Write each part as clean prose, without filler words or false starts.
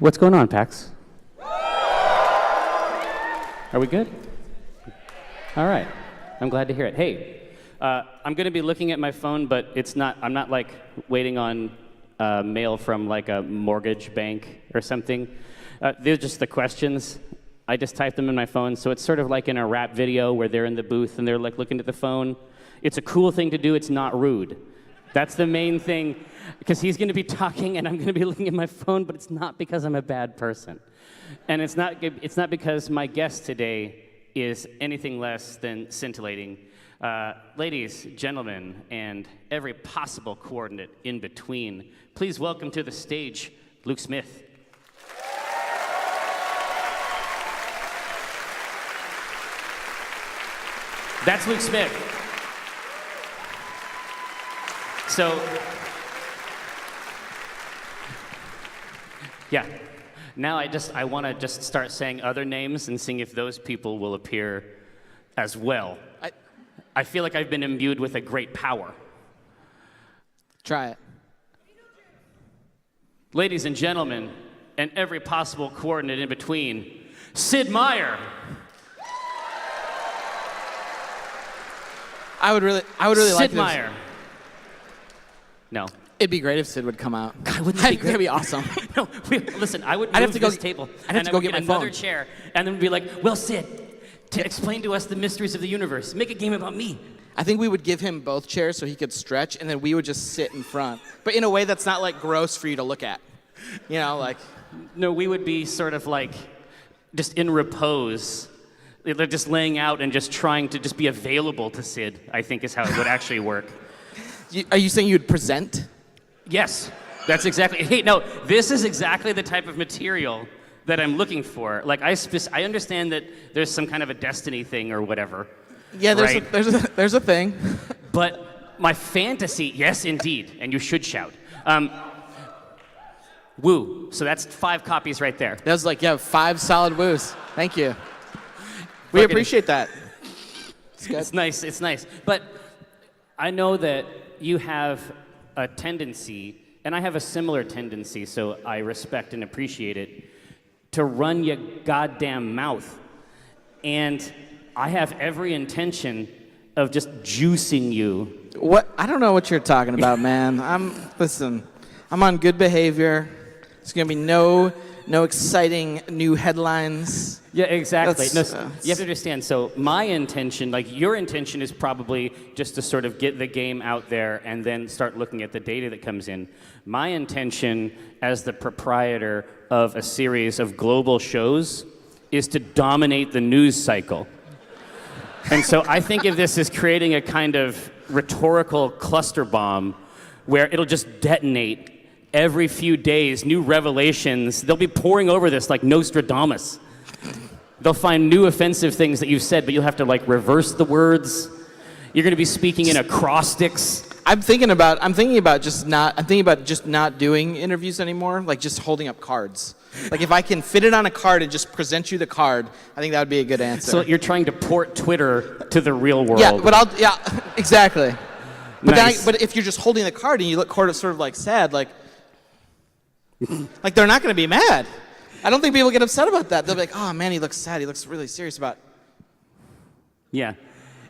What's going on, PAX? Are we good? All right. I'm glad to hear it. Hey, I'm going to be looking at my phone, but I'm not like waiting on mail from like a mortgage bank or something. They're just the questions. I just type them in my phone, so it's sort of like in a rap video where they're in the booth and they're like looking at the phone. It's a cool thing to do. It's not rude. That's the main thing, because he's going to be talking and I'm going to be looking at my phone, but it's not because I'm a bad person. And it's not because my guest today is anything less than scintillating. Ladies, gentlemen, and every possible coordinate in between, please welcome to the stage Luke Smith. That's Luke Smith. So, yeah. Now I want to just start saying other names and seeing if those people will appear as well. I feel like I've been imbued with a great power. Try it. Ladies and gentlemen, and every possible coordinate in between, Sid Meier. I would really like Sid this. Meier. No. It'd be great if Sid would come out. God, wouldn't that be great? That'd be awesome. No, listen, I would I'd have move to go this table. I'd have to go get my another phone. chair, and then be like, well, Sid, explain to us the mysteries of the universe. Make a game about me. I think we would give him both chairs so he could stretch, and then we would just sit in front. But in a way that's not like gross for you to look at. You know, like. No, we would be sort of like just in repose. They're just laying out and just trying to just be available to Sid, I think is how it would actually work. Are you saying you'd present? Yes, that's exactly. Hey, no, this is exactly the type of material that I'm looking for. Like, I understand that there's some kind of a destiny thing or whatever. Yeah, right? there's a thing. But my fantasy, yes, indeed, and you should shout. Woo. So that's 5 copies right there. That was like, yeah, 5 solid woos. Thank you. We appreciate that. It's nice. It's nice. But I know that you have a tendency, and I have a similar tendency, so I respect and appreciate it, to run your goddamn mouth. And I have every intention of just juicing you. What? I don't know what you're talking about, man. Listen, I'm on good behavior. There's gonna be no exciting new headlines. Yeah, exactly. You have to understand, so my intention, like your intention is probably just to sort of get the game out there and then start looking at the data that comes in. My intention as the proprietor of a series of global shows is to dominate the news cycle. And so I think of this as creating a kind of rhetorical cluster bomb where it'll just detonate every few days, new revelations. They'll be pouring over this like Nostradamus. They'll find new offensive things that you've said, but you'll have to like reverse the words. You're going to be speaking in acrostics. I'm thinking about just not doing interviews anymore, like just holding up cards. Like if I can fit it on a card and just present you the card, I think that would be a good answer. So you're trying to port Twitter to the real world. Yeah, exactly. But, nice. But if you're just holding the card and you look sort of like sad, like they're not going to be mad. I don't think people get upset about that. They'll be like, oh man, he looks sad. He looks really serious about it. Yeah,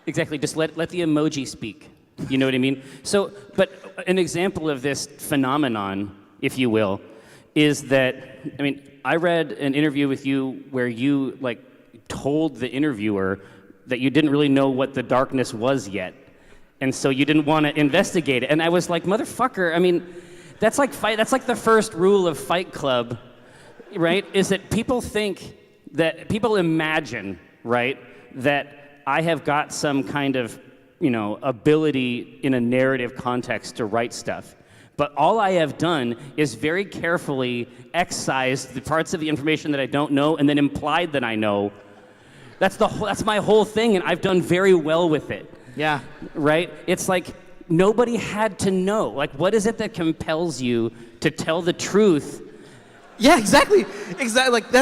exactly. Just let the emoji speak. You know what I mean? So, but an example of this phenomenon, if you will, is that, I mean, I read an interview with you where you like told the interviewer that you didn't really know what the darkness was yet. And so you didn't want to investigate it. And I was like, motherfucker, I mean, that's like the first rule of Fight Club, right? Is that people imagine, right, that I have got some kind of, ability in a narrative context to write stuff. But all I have done is very carefully excised the parts of the information that I don't know and then implied that I know. That's my whole thing, and I've done very well with it. Yeah. Right? It's like nobody had to know. Like, what is it that compels you to tell the truth? Yeah, exactly. Like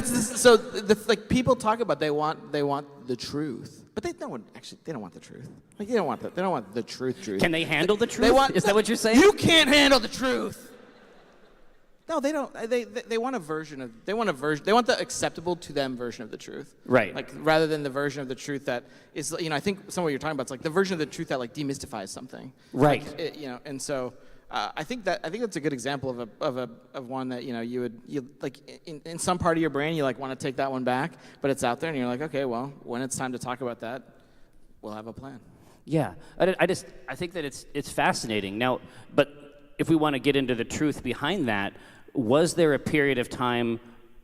like people talk about they want the truth, but they don't want the truth. Like they don't want the truth. Can they handle the truth? Is that what you're saying? You can't handle the truth. No, they don't. They want a version of. They want the acceptable to them version of the truth. Right. Like rather than the version of the truth that is. I think some of what you're talking about is like the version of the truth that like demystifies something. Right. Like, and so I think that's a good example of one that you like in some part of your brain you like want to take that one back, but it's out there and you're like, okay, well, when it's time to talk about that, we'll have a plan. Yeah, I think that it's fascinating. Now, but if we want to get into the truth behind that, was there a period of time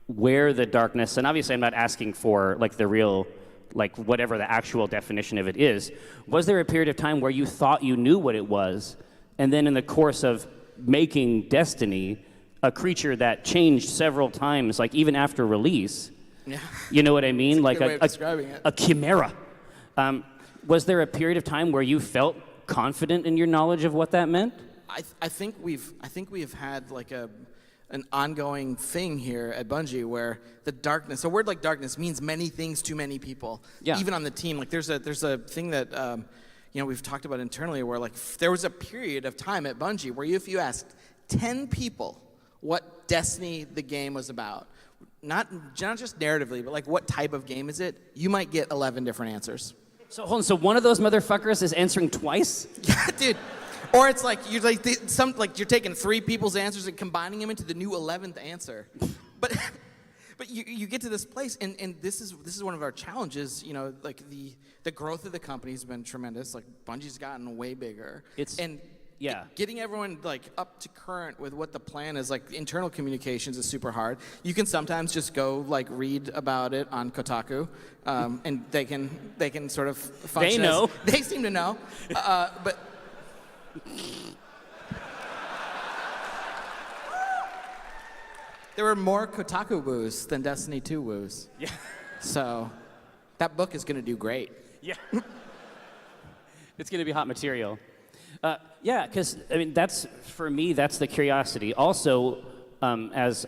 where the darkness, and obviously I'm not asking for like the real, like whatever the actual definition of it is, was there a period of time where you thought you knew what it was, and then in the course of making Destiny, a creature that changed several times, like even after release, yeah. You know what I mean? Like a chimera. Was there a period of time where you felt confident in your knowledge of what that meant? I think we've had like an ongoing thing here at Bungie where the darkness, a word like darkness means many things to many people. Yeah. Even on the team, like there's a thing that we've talked about internally where like there was a period of time at Bungie where if you asked 10 people what Destiny the game was about, not just narratively, but like what type of game is it, you might get 11 different answers. So hold on, so one of those motherfuckers is answering twice? Yeah, dude. Or it's like you're you're taking 3 people's answers and combining them into the new 11th answer. But you get to this place, and this is one of our challenges. Like the growth of the company has been tremendous. Like Bungie's gotten way bigger. Getting everyone like up to current with what the plan is, like internal communications is super hard. You can sometimes just go like read about it on Kotaku, and they can sort of function. They know. They seem to know, but. There were more Kotaku woos than Destiny 2 woos. Yeah. So that book is going to do great. Yeah. It's going to be hot material. Yeah, because, I mean, for me, that's the curiosity. Also, as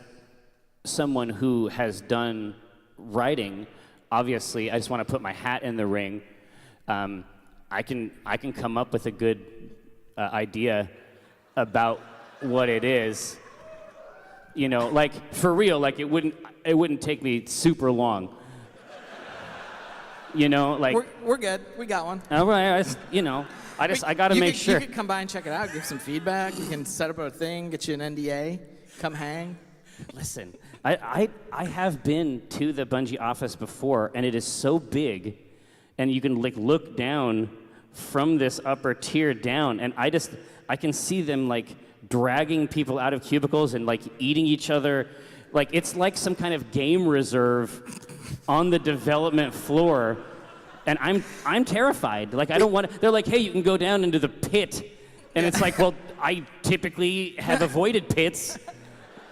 someone who has done writing, obviously, I just want to put my hat in the ring. I can come up with a good idea about what it is. Like, for real, like, it wouldn't take me super long. Like... We're good. We got one. All right, I got to make sure. You could come by and check it out, give some feedback. You can set up a thing, get you an NDA, come hang. Listen, I have been to the Bungie office before, and it is so big, and you can like look down from this upper tier down, and I can see them like dragging people out of cubicles and like eating each other. Like it's like some kind of game reserve on the development floor. And I'm terrified. Like I don't want to. They're like, hey, you can go down into the pit, and it's like, well, I typically have avoided pits.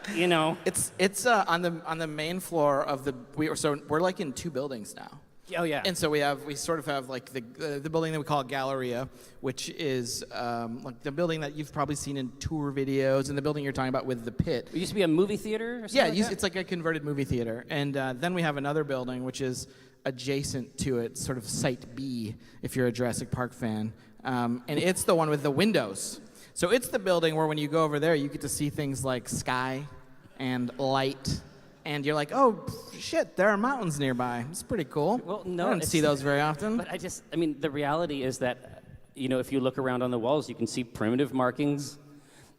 It's on the main floor of the. We're like in 2 buildings now. Oh yeah. And so we sort of have like the building that we call Galleria, which is like the building that you've probably seen in tour videos, and the building you're talking about with the pit. It used to be a movie theater. Or something Yeah, like that? It's like a converted movie theater, and then we have another building which is adjacent to it, sort of Site B, if you're a Jurassic Park fan, and it's the one with the windows. So it's the building where when you go over there, you get to see things like sky and light, and you're like, oh shit, there are mountains nearby. It's pretty cool. Well, no, I don't see those very often. But I mean, the reality is that if you look around on the walls, you can see primitive markings.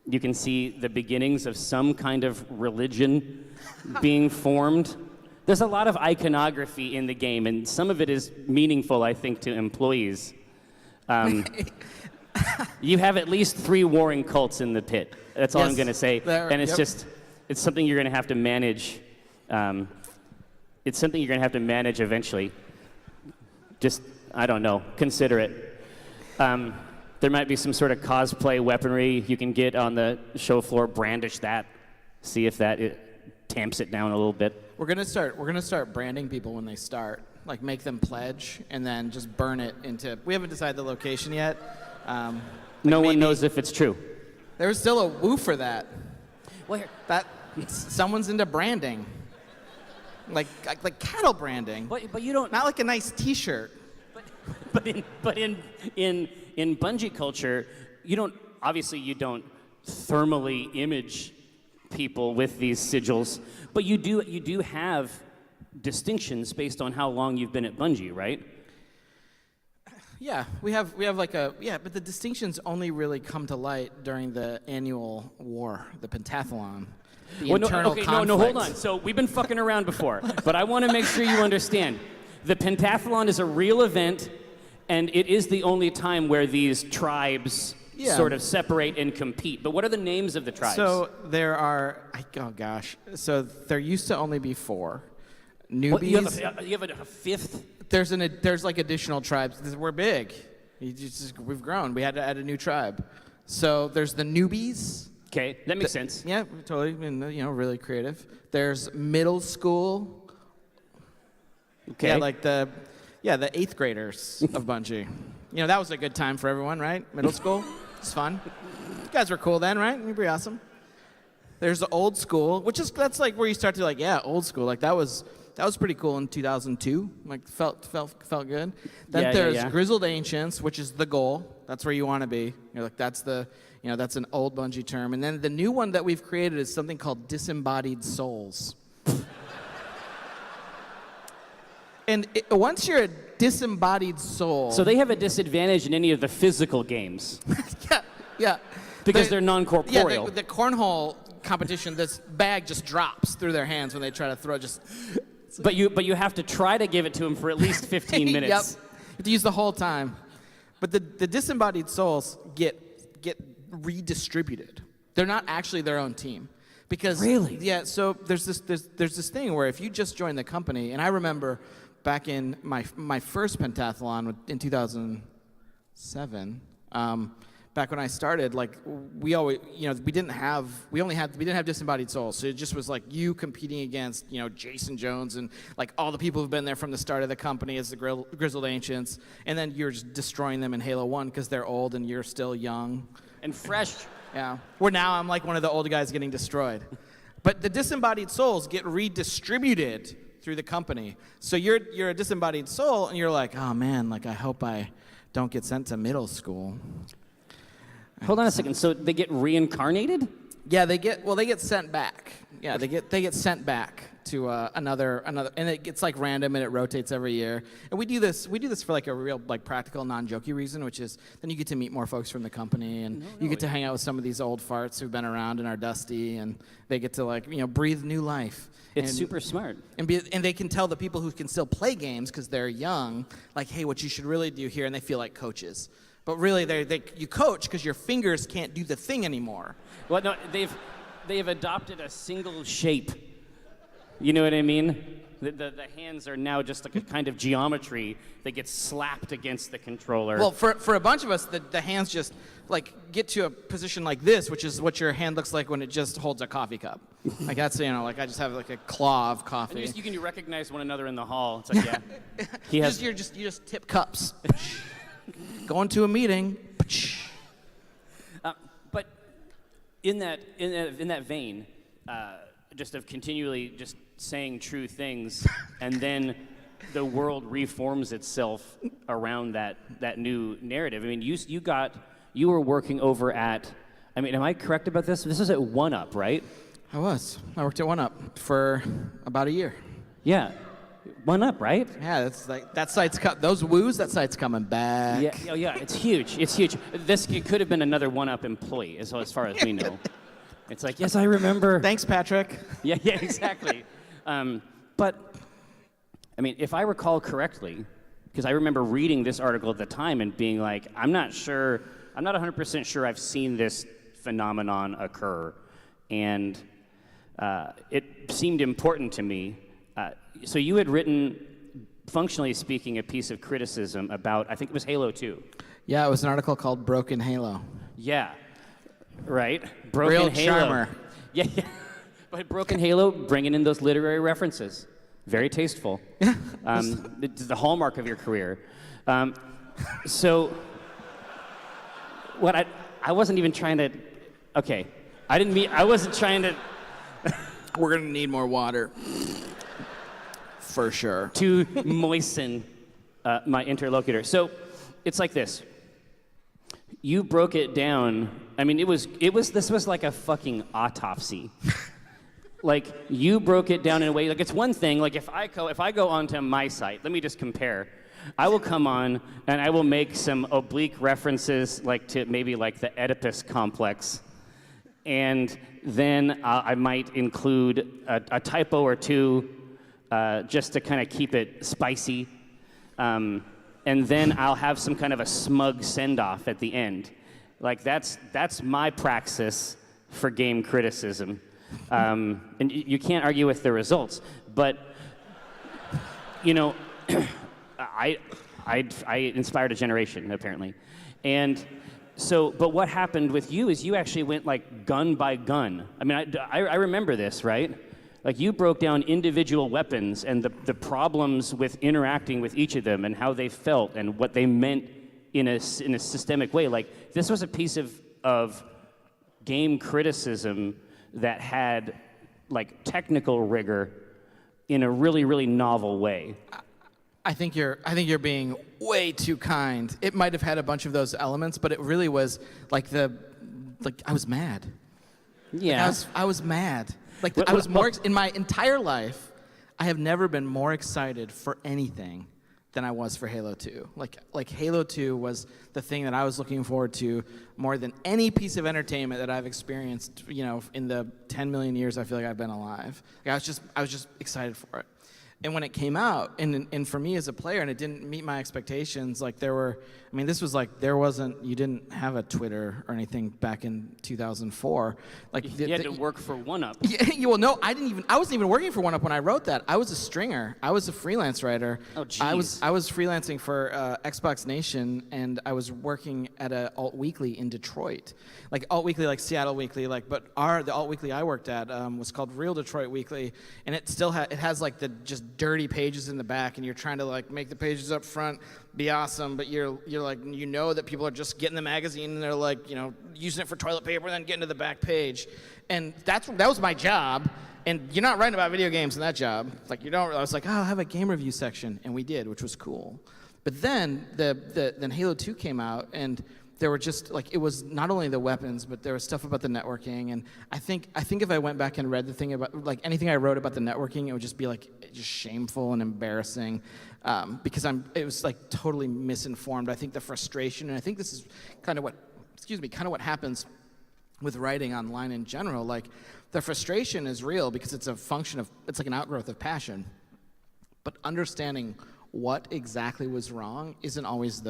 You can see the beginnings of some kind of religion being formed. There's a lot of iconography in the game, and some of it is meaningful, I think, to employees. You have at least 3 warring cults in the pit. That's all I'm going to say. And it's it's something you're going to have to manage. It's something you're going to have to manage eventually. Just, I don't know, consider it. There might be some sort of cosplay weaponry you can get on the show floor, brandish that, see if that tamps it down a little bit. We're gonna start branding people when they start, like make them pledge and then just burn it into. We haven't decided the location yet. No one knows if it's true. There's still a woo for that. Well, someone's into branding, like cattle branding. But you don't. Not like a nice T-shirt. But in Bungie culture, you don't thermally image people with these sigils, but you do have distinctions based on how long you've been at Bungie, right? Yeah, we have like a but the distinctions only really come to light during the annual war, the pentathlon. The internal conflict. No, hold on. So we've been fucking around before, but I want to make sure you understand. The pentathlon is a real event, and it is the only time where these tribes sort of separate and compete. But what are the names of the tribes? So there are, so there used to only be 4. Newbies. You have a fifth? There's like additional tribes. We're big. We've grown. We had to add a new tribe. So there's the newbies. Okay, that makes sense. Yeah, totally. And, really creative. There's middle school. Okay. Yeah, like the 8th graders of Bungie. That was a good time for everyone, right? Middle school. It's fun. You guys were cool then, right? You're pretty awesome. There's the old school, that's like where you start to old school. Like that was pretty cool in 2002. Like felt good. Then there's Grizzled Ancients, which is the goal. That's where you want to be. You're like that's that's an old Bungie term. And then the new one that we've created is something called Disembodied Souls. And once you're a disembodied soul, so they have a disadvantage in any of the physical games. yeah. Because they're non-corporeal. Yeah, the cornhole competition, this bag just drops through their hands when they try to throw. But you have to try to give it to them for at least 15 minutes. Yep. You have to use the whole time. But the disembodied souls get redistributed. They're not actually their own team. Because really? Yeah, so there's this thing where if you just join the company, and I remember back in my first pentathlon in 2007, back when I started, like we always, we didn't have disembodied souls. So it just was like you competing against, Jason Jones and like all the people who've been there from the start of the company as the Grizzled Ancients, and then you're just destroying them in Halo 1 because they're old and you're still young and fresh. Yeah. Where now I'm like one of the old guys getting destroyed. But the disembodied souls get redistributed through the company. So you're a disembodied soul and you're like, oh man, like I hope I don't get sent to middle school. Hold on a second. So they get reincarnated? Yeah, they get sent back. Yeah, they get sent back to another, and it's like random and it rotates every year. And we do this for like a real like practical, non-jokey reason, which is then you get to meet more folks from the company, and you get to hang out with some of these old farts who've been around and are dusty, and they get to like breathe new life. It's super smart. And they can tell the people who can still play games because they're young, like, hey, what you should really do here, and they feel like coaches. But really, you coach because your fingers can't do the thing anymore. Well, no, they've adopted a single shape. You know what I mean? The hands are now just like a kind of geometry that gets slapped against the controller. Well, for a bunch of us, the hands just like get to a position like this, which is what your hand looks like when it just holds a coffee cup. Like that's like I just have like a claw of coffee. And you can recognize one another in the hall. It's like you just tip cups. Going to a meeting. But in that vein, just of continually just saying true things, and then the world reforms itself around that new narrative. I mean, you were working over at. I mean, am I correct about this? This is at 1UP, right? I worked at 1UP for about a year. Yeah. 1UP, right? Yeah, that's like that site's those woos. That site's coming back. Yeah, it's huge. It's huge. It could have been another 1UP employee, as far as we know. It's like, yes, I remember. Thanks, Patrick. Yeah, exactly. But I mean, if I recall correctly, because I remember reading this article at the time and being like, I'm not 100% sure I've seen this phenomenon occur, and it seemed important to me. So you had written, functionally speaking, a piece of criticism about, I think it was Halo 2. Yeah, it was an article called Broken Halo. Yeah, right? Broken Real Halo. charmer. Yeah. But Broken Halo, bringing in those literary references. Very tasteful. Yeah. It's the hallmark of your career. So, what I wasn't even trying to, okay. I wasn't trying to. We're going to need more water. For sure. To moisten my interlocutor. So it's like this. You broke it down I mean, this was like a fucking autopsy. Like, you broke it down in a way, like, it's one thing, like, if I go onto my site, let me just compare. I will come on, and I will make some oblique references, like, to maybe, like, the Oedipus complex. And then I might include a typo or two just to kind of keep it spicy. And then I'll have some kind of a smug send-off at the end. Like, that's my praxis for game criticism. And you can't argue with the results. But, you know, I inspired a generation, apparently. And so, but what happened with you is you actually went, like, gun by gun. I mean, I remember this, right? Like, you broke down individual weapons and the problems with interacting with each of them and how they felt and what they meant in a systemic way. Like, this was a piece of game criticism that had, like, technical rigor in a really, really novel way. I think you're being way too kind. It might have had a bunch of those elements, but it really was like I was mad. Yeah. Like I was mad. Like I was more in my entire life, I have never been more excited for anything than I was for Halo 2. Like Halo 2 was the thing that I was looking forward to more than any piece of entertainment that I've experienced, you know, in the 10 million years I feel like I've been alive. Like I was just excited for it. And when it came out, and for me as a player, and it didn't meet my expectations, like this was like, you didn't have a Twitter or anything back in 2004. Like you had to work for 1UP. Yeah, well, no, I wasn't even working for 1UP when I wrote that. I was a stringer. I was a freelance writer. Oh, geez. I was freelancing for Xbox Nation, and I was working at a alt weekly in Detroit. Like alt weekly, like Seattle Weekly, like, but the alt weekly I worked at was called Real Detroit Weekly, and it still has like the just dirty pages in the back, and you're trying to like make the pages up front be awesome, but you're like, you know that people are just getting the magazine and they're like, you know, using it for toilet paper and then getting to the back page. And that was my job. And you're not writing about video games in that job. Like, you don't. I was like, oh, I'll have a game review section, and we did, which was cool. But then then Halo 2 came out, and there were just like, it was not only the weapons, but there was stuff about the networking. And I think if I went back and read the thing about, like, anything I wrote about the networking, it would just be like just shameful and embarrassing, because it was like totally misinformed. I think the frustration, and I think this is kind of what happens with writing online in general. Like, the frustration is real because it's a function of, it's like an outgrowth of passion. But understanding what exactly was wrong isn't always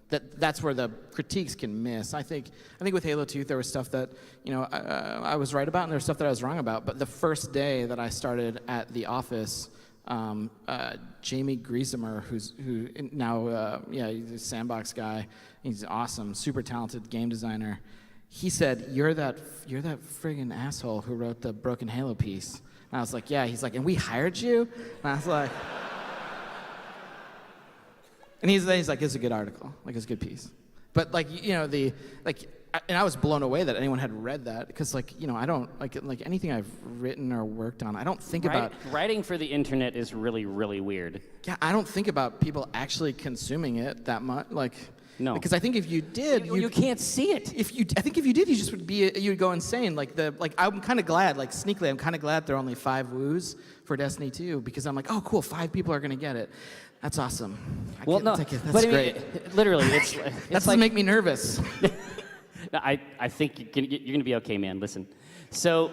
that's where the critiques can miss. I think with Halo 2 there was stuff that, you know, I was right about, and there was stuff that I was wrong about. But the first day that I started at the office, Jamie Griesemer, who now he's a Sandbox guy. He's awesome, super talented game designer. He said, "You're that friggin' asshole who wrote the Broken Halo piece." And I was like, "Yeah." He's like, "And we hired you?" And I was like. And he's like, it's a good article, like it's a good piece. But like, you know, and I was blown away that anyone had read that, because like, you know, I don't like anything I've written or worked on, I don't think about. Writing for the internet is really, really weird. Yeah, I don't think about people actually consuming it that much, like. No. Because I think if you did, you can't see it. I think if you did, you just you'd go insane. Like I'm kind of glad, like sneakily, I'm kind of glad there are only 5 woos for Destiny 2, because I'm like, oh cool, 5 people are gonna get it. That's awesome. That's great. Literally, it's that doesn't make me nervous. I think you're gonna be okay, man. Listen, so,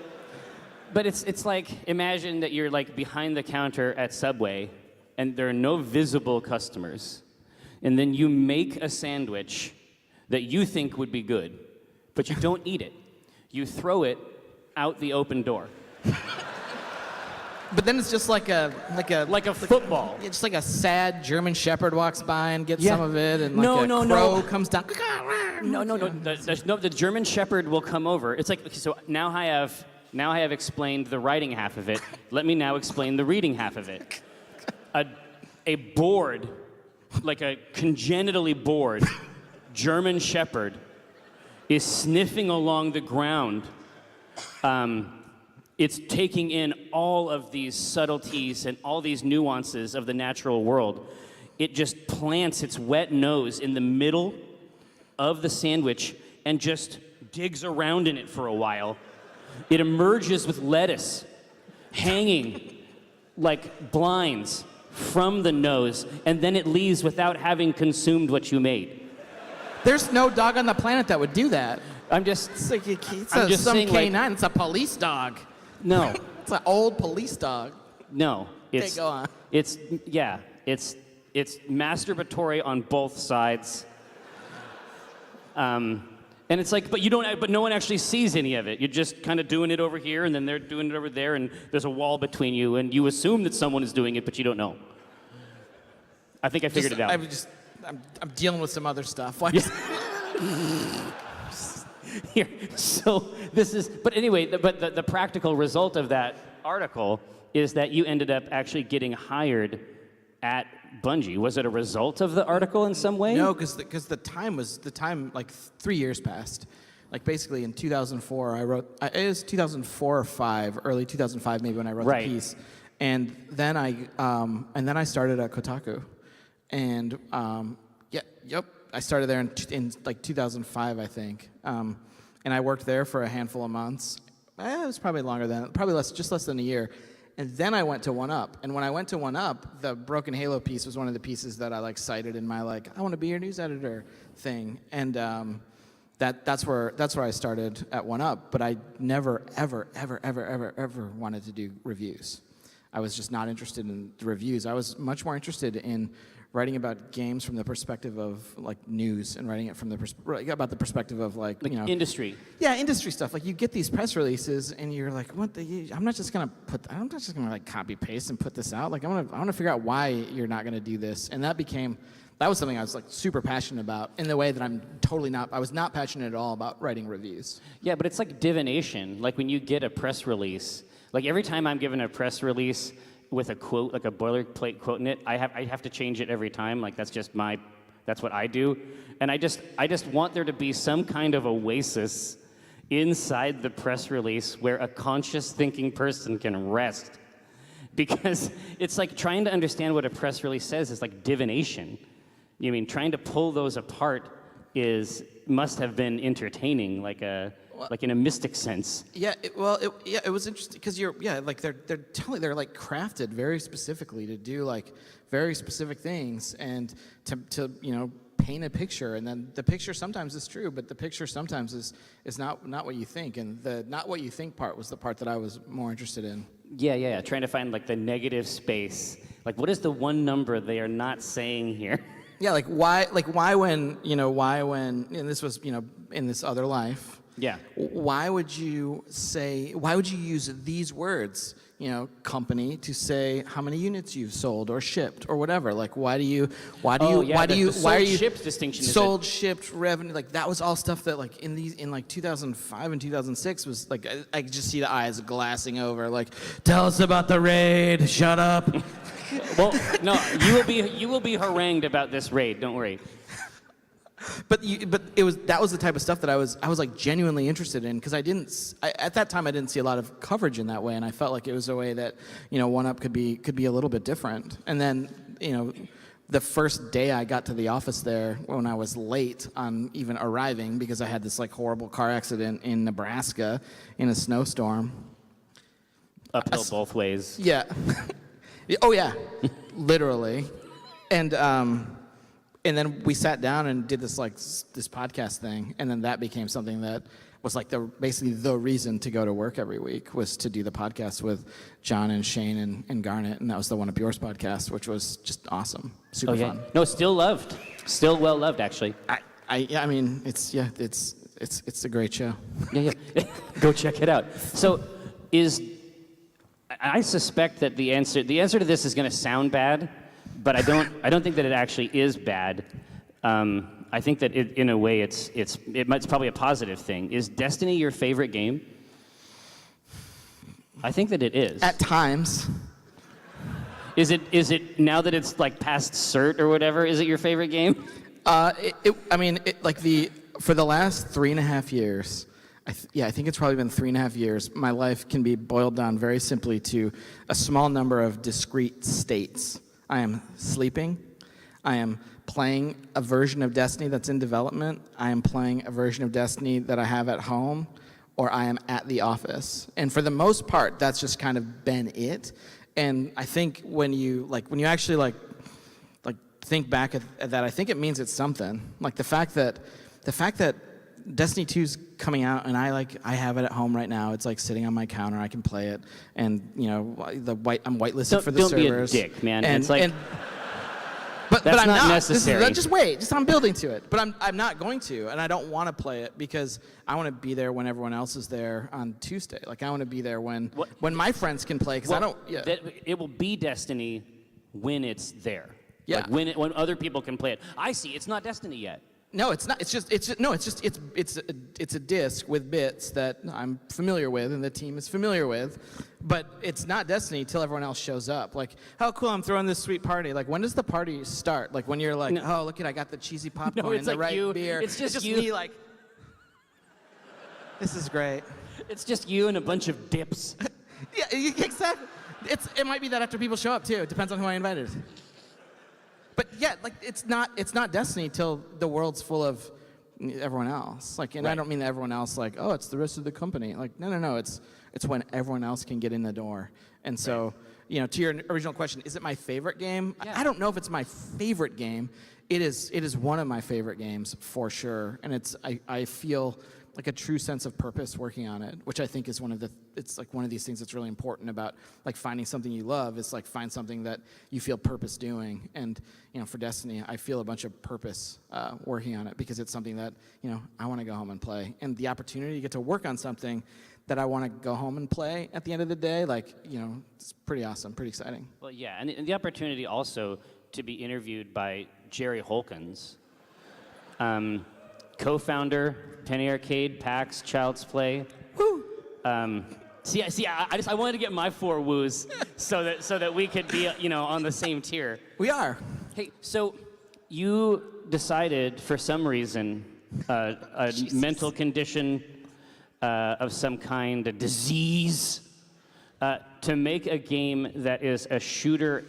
but it's like, imagine that you're like behind the counter at Subway, and there are no visible customers. And then you make a sandwich that you think would be good, but you don't eat it. You throw it out the open door. But then it's just like a football. It's just like a sad German Shepherd walks by and gets some of it, and crow comes down. No. The German Shepherd will come over. It's like, so now I have explained the writing half of it. Let me now explain the reading half of it. A bored, like a congenitally bored German Shepherd is sniffing along the ground. It's taking in all of these subtleties and all these nuances of the natural world. It just plants its wet nose in the middle of the sandwich and just digs around in it for a while. It emerges with lettuce hanging like blinds from the nose, and then it leaves without having consumed what you made. There's no dog on the planet that would do that. I'm just It's I'm just some saying, K9. like, It's a police dog. no. It's an old police dog. No, it's go on. It's masturbatory on both sides. And it's like, but no one actually sees any of it. You're just kind of doing it over here, and then they're doing it over there, and there's a wall between you, and you assume that someone is doing it, but you don't know. I think I figured it out. I'm dealing with some other stuff. Here, so this is, but anyway, the practical result of that article is that you ended up actually getting hired at Bungie. Was it a result of the article in some way? No, because the time like 3 years passed. Like basically in 2004, I wrote. It was 2004 or 5, early 2005 maybe when I wrote Right. the piece, and then I started at Kotaku, and I started there in like 2005 I think, and I worked there for a handful of months. It was probably longer than, just less than a year. And then I went to 1UP. And when I went to 1UP, the Broken Halo piece was one of the pieces that I like cited in my like, I want to be your news editor thing. And that's where I started at 1UP. But I never, ever wanted to do reviews. I was just not interested in the reviews. I was much more interested in writing about games from the perspective of like news, and writing it from about the perspective of like industry. Yeah, industry stuff. Like you get these press releases, and you're like, I'm not just gonna like copy paste and put this out. Like I want to figure out why you're not gonna do this. And that was something I was like super passionate about in the way that I was not passionate at all about writing reviews. Yeah, but it's like divination. Like when you get a press release, like every time I'm given a press release with a quote, like a boilerplate quote in it, I have to change it every time. Like that's what I do. And I just want there to be some kind of oasis inside the press release where a conscious thinking person can rest. Because it's like trying to understand what a press release says is like divination. You mean trying to pull those apart must have been entertaining, like in a mystic sense. Yeah, it was interesting because they're like crafted very specifically to do like very specific things and to paint a picture, and then the picture sometimes is true, but the picture sometimes is not what you think, and the not what you think part was the part that I was more interested in. Yeah. Trying to find like the negative space. Like what is the one number they are not saying here? Yeah, why when and this was in this other life. Yeah. Why would you use these words, company, to say how many units you've sold or shipped or whatever? Like why are you shipped distinction sold, shipped, revenue, like that was all stuff that like in like 2005 and 2006 was like I just see the eyes glassing over like, tell us about the raid, shut up. Well, no, you will be harangued about this raid, don't worry. But that was the type of stuff that I was like genuinely interested in, because at that time I didn't see a lot of coverage in that way, and I felt like it was a way that 1UP could be a little bit different. And then the first day I got to the office there, when I was late on even arriving because I had this like horrible car accident in Nebraska in a snowstorm. Uphill both ways. Yeah. Oh yeah, literally. And then we sat down and did this podcast thing, and then that became something that was like basically the reason to go to work every week, was to do the podcast with John and Shane and Garnet, and that was the 1UP Yours podcast, which was just awesome, super fun. No, still loved, still well loved actually. I mean it's a great show. Yeah. Go check it out. So I suspect that the answer to this is going to sound bad, but I don't think that it actually is bad. I think that in a way it's probably a positive thing. Is Destiny your favorite game? I think that it is. At times. Is it now that it's like past cert or whatever? Is it your favorite game? For the last 3.5 years. I think it's probably been 3.5 years. My life can be boiled down very simply to a small number of discrete states. I am sleeping, I am playing a version of Destiny that's in development. I am playing a version of Destiny that I have at home, or I am at the office. And for the most part, that's just kind of been it. And I think when you actually think back at that, I think it means it's something. Like the fact that Destiny 2's coming out, and I have it at home right now. It's like sitting on my counter. I can play it, and I'm whitelisted for the servers. Don't be a dick, man. And, it's like, but that's I'm not not necessary. Just wait. I'm building to it. But I'm not going to, and I don't want to play it because I want to be there when everyone else is there on Tuesday. Like I want to be there when my friends can play because I don't. Yeah. It will be Destiny when it's there. Yeah. Like when other people can play it. I see. It's not Destiny yet. No, it's not. It's a disc with bits that I'm familiar with and the team is familiar with, but it's not Destiny till everyone else shows up. Like, how cool! I'm throwing this sweet party. Like, when does the party start? Like, when you're like, oh, look I got the cheesy popcorn and the right beer. It's just you. Me. Like, this is great. It's just you and a bunch of dips. Yeah, exactly. It might be that after people show up too. It depends on who I invited. But yeah, like it's not Destiny till the world's full of everyone else. Like, and right. I don't mean everyone else like, oh, it's the rest of the company. Like, no. It's when everyone else can get in the door. And so, right. To your original question, is it my favorite game? Yeah. I don't know if it's my favorite game. It is one of my favorite games for sure. And I feel like a true sense of purpose working on it, which I think is one of these things that's really important about like finding something you love. Is like find something that you feel purpose doing. And for Destiny, I feel a bunch of purpose working on it because it's something that I want to go home and play. And the opportunity to get to work on something that I want to go home and play at the end of the day, it's pretty awesome, pretty exciting. Well, yeah, and the opportunity also to be interviewed by Jerry Holkins. Co-founder, Penny Arcade, PAX, Child's Play. Woo! I wanted to get my 4 woos so that we could be on the same tier. We are. Hey, so you decided for some reason a mental condition of some kind, a disease, to make a game that is a shooter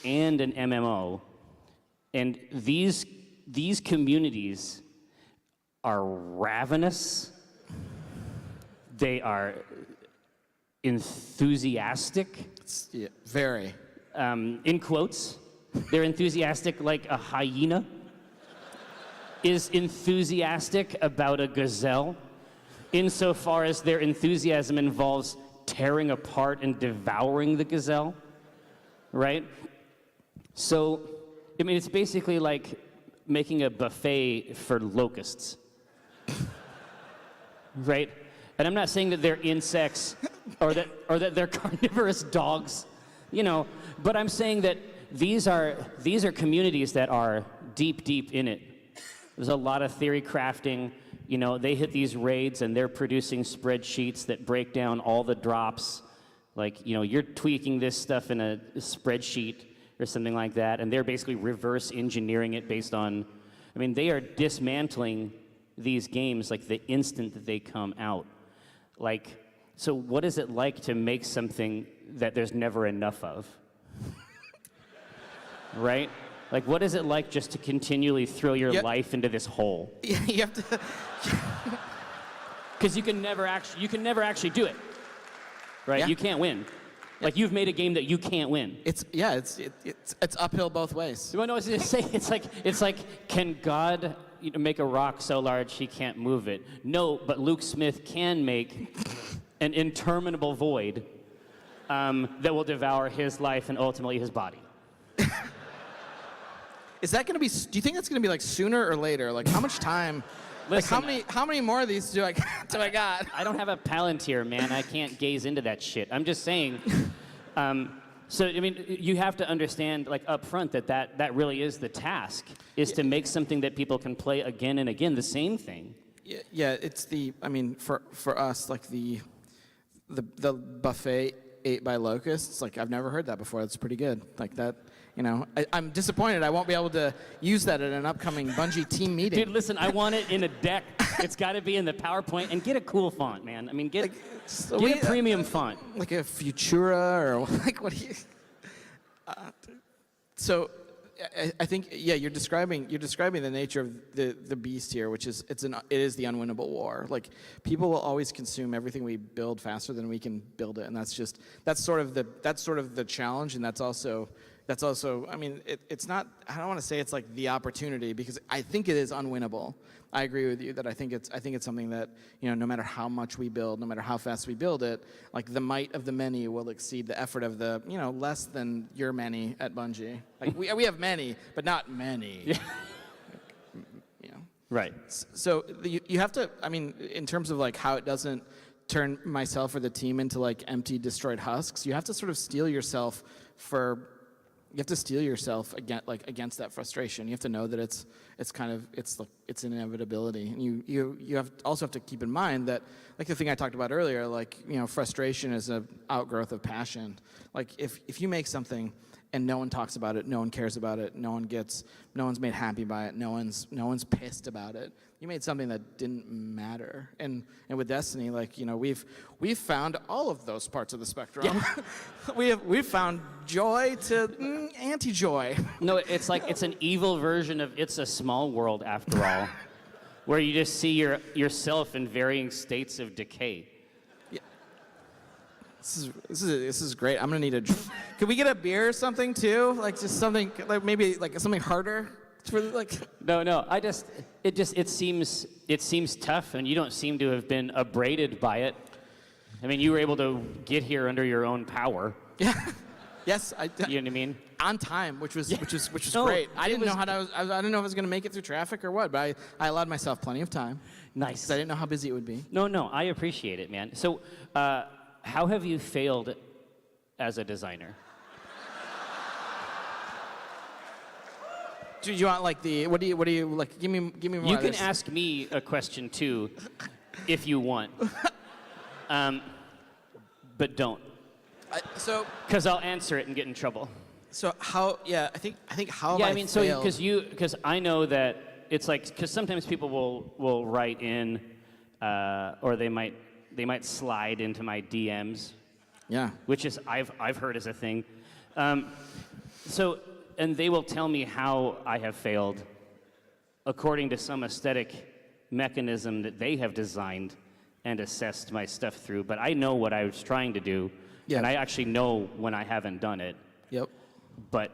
and an MMO, and these communities are ravenous. They are enthusiastic. Yeah, very. In quotes, they're enthusiastic like a hyena is enthusiastic about a gazelle, insofar as their enthusiasm involves tearing apart and devouring the gazelle, right? So, it's basically like making a buffet for locusts. Right? And I'm not saying that they're insects or that they're carnivorous dogs, but I'm saying that these are communities that are deep in it. There's a lot of theory crafting. They hit these raids and they're producing spreadsheets that break down all the drops. Like, you're tweaking this stuff in a spreadsheet or something like that, and they're basically reverse engineering it based on, they are dismantling these games like the instant that they come out. Like, so what is it like to make something that there's never enough of? Right? Like, what is it like just to continually throw your life into this hole? Yeah, you have to. Because you can never actually do it, right? Yeah. You can't win. Like, you've made a game that you can't win. It's uphill both ways. You want to know what I was going to say? It's like, can God make a rock so large he can't move it? No, but Luke Smith can make an interminable void that will devour his life and ultimately his body. Is that going to be? Do you think that's going to be like sooner or later? Like, how much time? Listen, how many more of these do I got? I don't have a Palantir, man. I can't gaze into that shit. I'm just saying. So you have to understand, like, up front that really is the task, is to make something that people can play again and again, the same thing. Yeah. It's for us, like the buffet ate by locusts. Like, I've never heard that before. That's pretty good. Like that. I'm disappointed I won't be able to use that at an upcoming Bungie team meeting. Dude, listen, I want it in a deck. It's got to be in the PowerPoint, and get a cool font, man. Get a premium font. Like a Futura or like what do you... So I think you're describing the nature of the beast here, which is it is the unwinnable war. Like people will always consume everything we build faster than we can build it, and that's sort of the challenge, and that's also I mean it's not, I don't want to say it's like the opportunity, because I think it is unwinnable. I agree with you that I think it's something that, you know, no matter how much we build, no matter how fast we build it, like the might of the many will exceed the effort of the, you know, less than your many at Bungie. Like we have many, but not many. Yeah. You know. Right. So you have to, I mean, in terms of like how it doesn't turn myself or the team into like empty, destroyed husks, you have to sort of steel yourself against that frustration. You have to know that it's an inevitability, and you also have to keep in mind that, like the thing I talked about earlier, like, you know, frustration is an outgrowth of passion. Like if you make something and no one talks about it, no one cares about it, no one's made happy by it, no one's pissed about it, you made something that didn't matter. And with Destiny, like, you know, we've found all of those parts of the spectrum. Yeah. we've found joy to anti-joy. No, it's like it's an evil version of It's a Small World, after all, where you just see yourself in varying states of decay. Yeah. This is great. I'm gonna need a. Can we get a beer or something too? Like just something, like maybe like something harder. For like. No. It seems tough, and you don't seem to have been abraded by it. I mean, you were able to get here under your own power. Yeah. Yes, you know what I mean? On time, which was No, great. I didn't know I didn't know if I was going to make it through traffic or what, but I allowed myself plenty of time. Nice. Because I didn't know how busy it would be. No, I appreciate it, man. So, how have you failed as a designer? Do you want like what do you like? Give me more. You can ask me a question too, if you want. But don't. Because I'll answer it and get in trouble. So how? Yeah, I think how. Yeah, have I mean, failed? because I know that it's like, because sometimes people will write in, or they might slide into my DMs. Yeah. Which is I've heard is a thing. And they will tell me how I have failed according to some aesthetic mechanism that they have designed and assessed my stuff through. But I know what I was trying to do, and I actually know when I haven't done it. Yep. But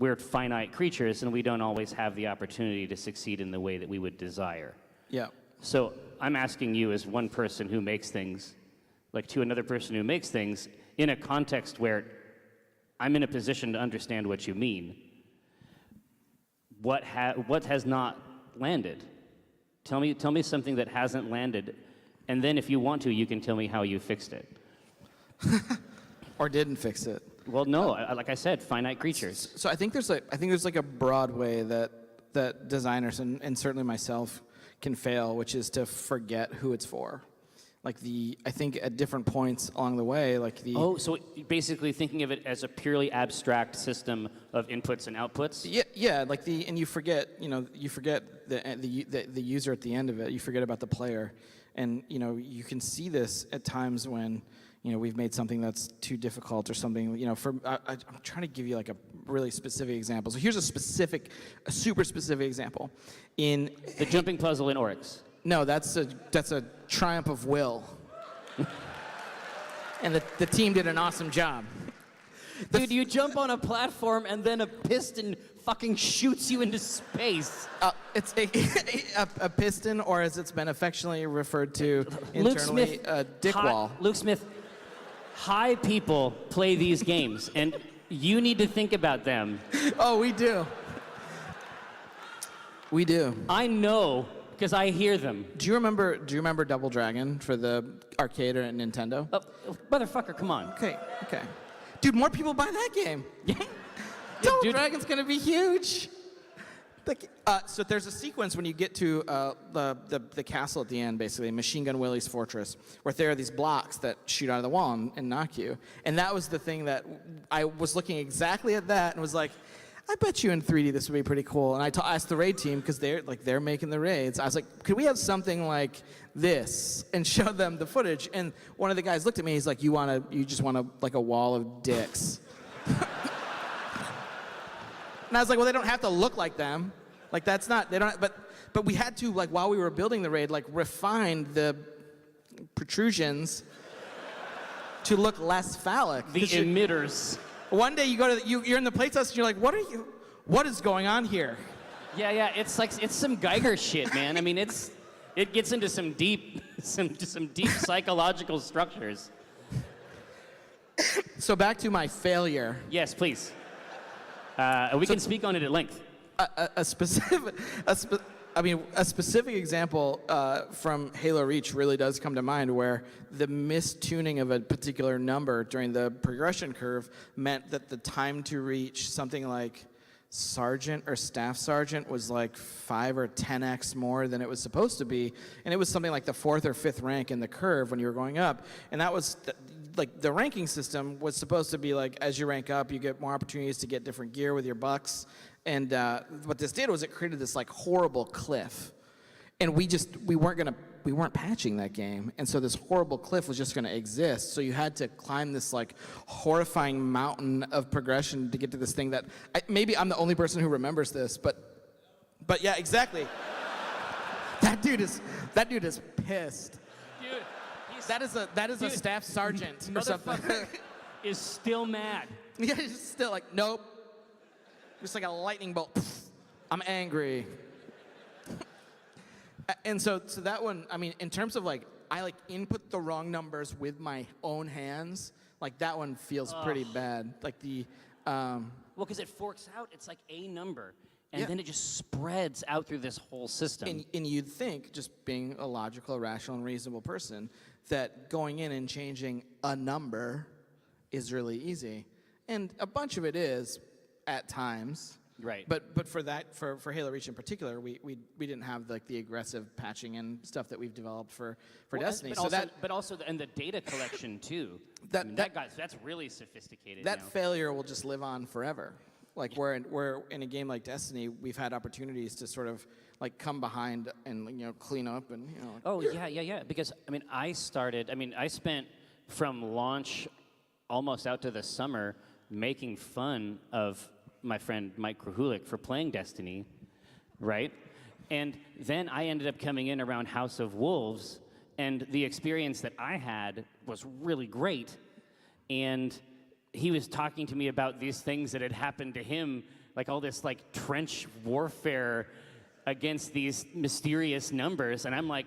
we're finite creatures, and we don't always have the opportunity to succeed in the way that we would desire. Yeah. So I'm asking you, as one person who makes things, like to another person who makes things, in a context where I'm in a position to understand what you mean. What has not landed? Tell me something that hasn't landed, and then if you want to, you can tell me how you fixed it. Or didn't fix it. Well, no, like I said, finite creatures. So I think there's like a broad way that designers and certainly myself can fail, which is to forget who it's for. Like I think at different points along the way, like the. Oh, so basically thinking of it as a purely abstract system of inputs and outputs. Yeah, like and you forget the user at the end of it. You forget about the player, and you know you can see this at times when you know we've made something that's too difficult or something. You know, I'm trying to give you like a really specific example. So here's a super specific example. In the jumping puzzle in Oryx. No, that's a triumph of will. And the team did an awesome job. Dude, you jump on a platform and then a piston fucking shoots you into space. It's a piston, or as it's been affectionately referred to internally, a dick wall. Luke Smith, high people play these games, and you need to think about them. Oh, we do. We do. I know. Because I hear them. Do you remember Double Dragon for the arcade or Nintendo? Motherfucker, come on. Okay. Dude, more people buy that game. Double Dragon's gonna be huge. So there's a sequence when you get to the castle at the end, basically, Machine Gun Willie's fortress, where there are these blocks that shoot out of the wall and knock you. And that was the thing that I was looking exactly at that and was like, I bet you in 3D this would be pretty cool. And I asked the raid team, because they're making the raids. I was like, could we have something like this? And show them the footage. And one of the guys looked at me. He's like, you just want like a wall of dicks. And I was like, well, they don't have to look like them. Like that's not, they don't, but we had to, like while we were building the raid, like refine the protrusions to look less phallic. The emitters. One day you go to, you're in the playtest and you're like, what is going on here? Yeah, it's some Geiger shit, man. I mean, it gets into some deep psychological structures. So back to my failure. Yes, please. We can speak on it at length. A specific example from Halo Reach really does come to mind, where the mistuning of a particular number during the progression curve meant that the time to reach something like sergeant or staff sergeant was like 5 or 10x more than it was supposed to be, and it was something like the 4th or 5th rank in the curve when you were going up, and that was like the ranking system was supposed to be like, as you rank up, you get more opportunities to get different gear with your bucks. And what this did was it created this like horrible cliff, and we weren't patching that game, and so this horrible cliff was just going to exist. So you had to climb this like horrifying mountain of progression to get to this thing that maybe I'm the only person who remembers this, but yeah, exactly. That dude is pissed. Dude, that is a staff sergeant or something. Is still mad. Yeah, he's still like, nope. Just like a lightning bolt. I'm angry. And so that one, I mean, in terms of like, I like input the wrong numbers with my own hands. Like that one feels pretty bad. Like the, well, because it forks out, it's like a number, and Yeah. then it just spreads out through this whole system. and you'd think, just being a logical, rational, and reasonable person, that going in and changing a number is really easy. And a bunch of it is at times. Right. But for Halo Reach in particular, we didn't have like the aggressive patching and stuff that we've developed for Destiny. But also the data collection too. That's really sophisticated. That now. failure will just live on forever. Like where in a game like Destiny, we've had opportunities to sort of like come behind and clean up and Like, Oh yeah. Because I spent from launch almost out to the summer making fun of my friend Mike Krahulik for playing Destiny, right? And then I ended up coming in around House of Wolves, and the experience that I had was really great. And he was talking to me about these things that had happened to him, like all this like trench warfare against these mysterious numbers, and I'm like,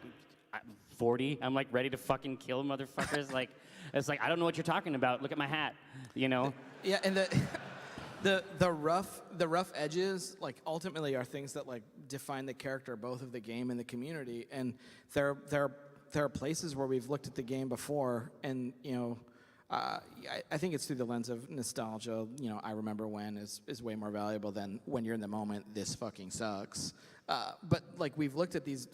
40. I'm like ready to fucking kill motherfuckers. Like, it's like I don't know what you're talking about. Look at my hat, Yeah, and the rough edges, like ultimately are things that like define the character both of the game and the community. And there are places where we've looked at the game before, and I think it's through the lens of nostalgia. I remember when is way more valuable than when you're in the moment. This fucking sucks. But like we've looked at these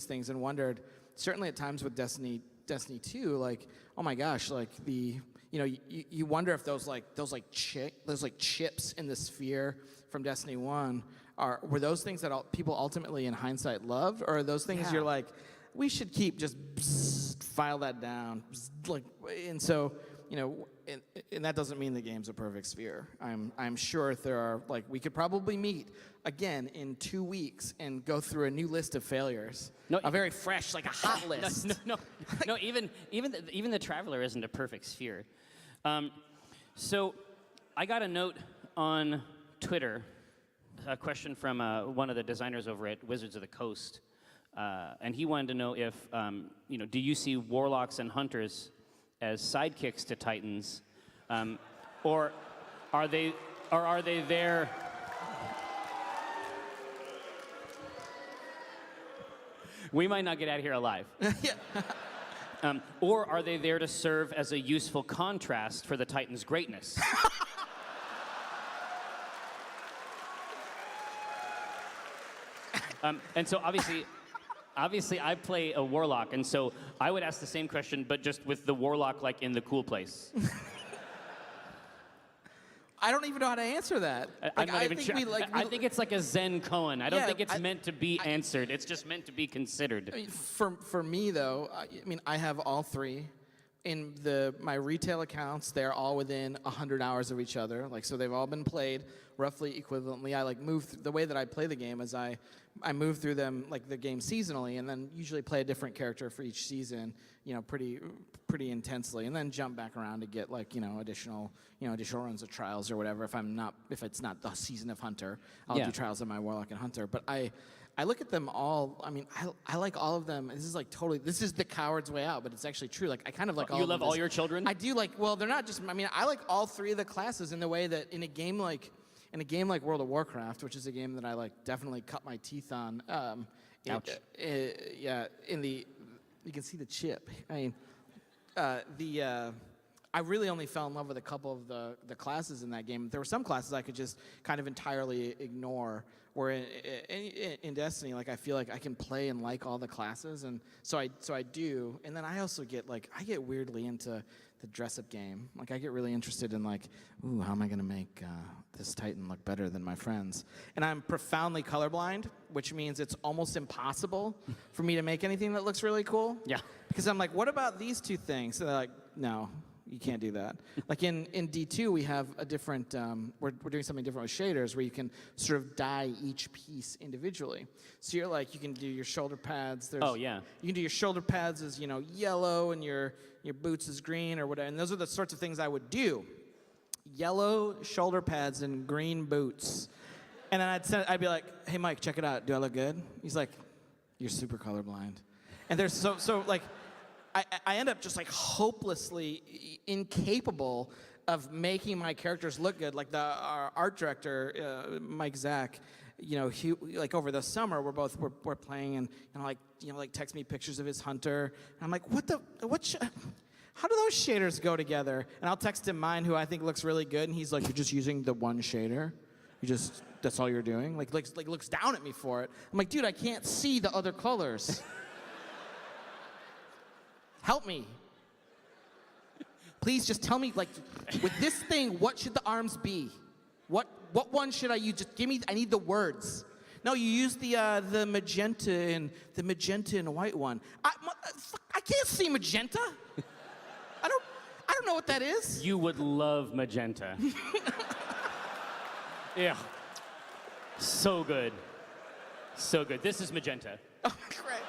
things and wondered. Certainly at times with Destiny 2, like, oh my gosh, like you wonder if those chips in the sphere from Destiny 1 were those things that people ultimately in hindsight loved, or are those things you're like, we should keep just file that down, and so and that doesn't mean the game's a perfect sphere. I'm sure there are, like, we could probably meet again in 2 weeks and go through a new list of failures. A very fresh, like a hot list. No. Even the Traveler isn't a perfect sphere. So I got a note on Twitter, a question from one of the designers over at Wizards of the Coast, and he wanted to know if do you see warlocks and hunters as sidekicks to Titans, or are they there? We might not get out of here alive. Yeah. Or are they there to serve as a useful contrast for the Titans' greatness? And so obviously I play a warlock, and so I would ask the same question, but just with the warlock like in the cool place. I don't even know how to answer that. I'm not even sure. I think it's like a Zen koan. I don't think it's meant to be answered. It's just meant to be considered. For me though, I have all three, in my retail accounts, they're all within 100 hours of each other. Like, so they've all been played roughly equivalently. I like the way that I play the game is I move through them like the game seasonally, and then usually play a different character for each season, pretty intensely, and then jump back around to get like additional runs of trials or whatever. If it's not the season of Hunter, I'll do trials of my Warlock and Hunter. But I look at them all. I mean, I like all of them. This is the coward's way out, but it's actually true. Like, I kind of like all of them. You love all your children? I do like, well, they're not just, I mean, I like all three of the classes in the way that in a game like World of Warcraft, which is a game that I like definitely cut my teeth on. Ouch. You can see the chip. I mean, I really only fell in love with a couple of the classes in that game. There were some classes I could just kind of entirely ignore. Where in Destiny, like I feel like I can play and like all the classes, and so I do. And then I also get weirdly into the dress-up game. Like I get really interested in like, ooh, how am I gonna make this Titan look better than my friends? And I'm profoundly colorblind, which means it's almost impossible for me to make anything that looks really cool. Yeah. Because I'm like, what about these two things? So they're like, no. You can't do that. Like in D2, we have a different, we're doing something different with shaders where you can sort of dye each piece individually. So you're like, you can do your shoulder pads. Oh, yeah. You can do your shoulder pads as, yellow and your boots as green or whatever. And those are the sorts of things I would do. Yellow shoulder pads and green boots. And then I'd be like, hey, Mike, check it out. Do I look good? He's like, you're super colorblind. And there's so like, I end up just like hopelessly incapable of making my characters look good. Like our art director, Mike Zach, he like over the summer we're playing and like text me pictures of his Hunter. And I'm like, how do those shaders go together? And I'll text him mine, who I think looks really good, and he's like, you're just using the one shader. That's all you're doing. Like looks down at me for it. I'm like, dude, I can't see the other colors. Help me. Please just tell me, like, with this thing, what should the arms be? What one should I use? Just give me, I need the words. No, you use the magenta and white one. I can't see magenta. I don't know what that is. You would love magenta. Yeah. So good. So good. This is magenta. Oh, great.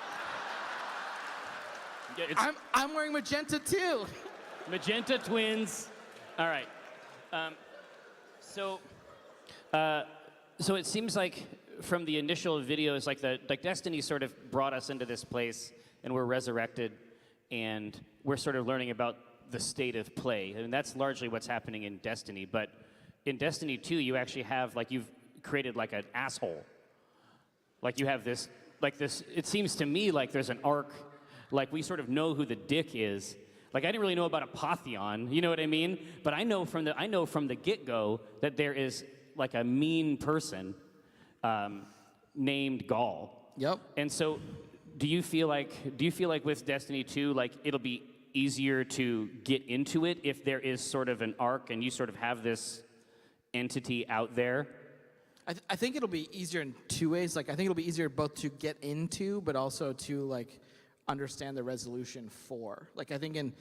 Yeah, I'm wearing magenta too. Magenta twins. All right. So it seems like from the initial videos, like Destiny sort of brought us into this place, and we're resurrected, and we're sort of learning about the state of play, and that's largely what's happening in Destiny. But in Destiny 2, you actually have you've created like an asshole. Like you have this. It seems to me like there's an arc. Like, we sort of know who the dick is. Like, I didn't really know about Apotheon, you know what I mean? But I know from the get-go that there is, like, a mean person named Gaul. Yep. And so, do you feel like with Destiny 2, like, it'll be easier to get into it if there is sort of an arc and you sort of have this entity out there? I think it'll be easier in two ways. Like, I think it'll be easier both to get into, but also to, like, understand the resolution for. Like I think in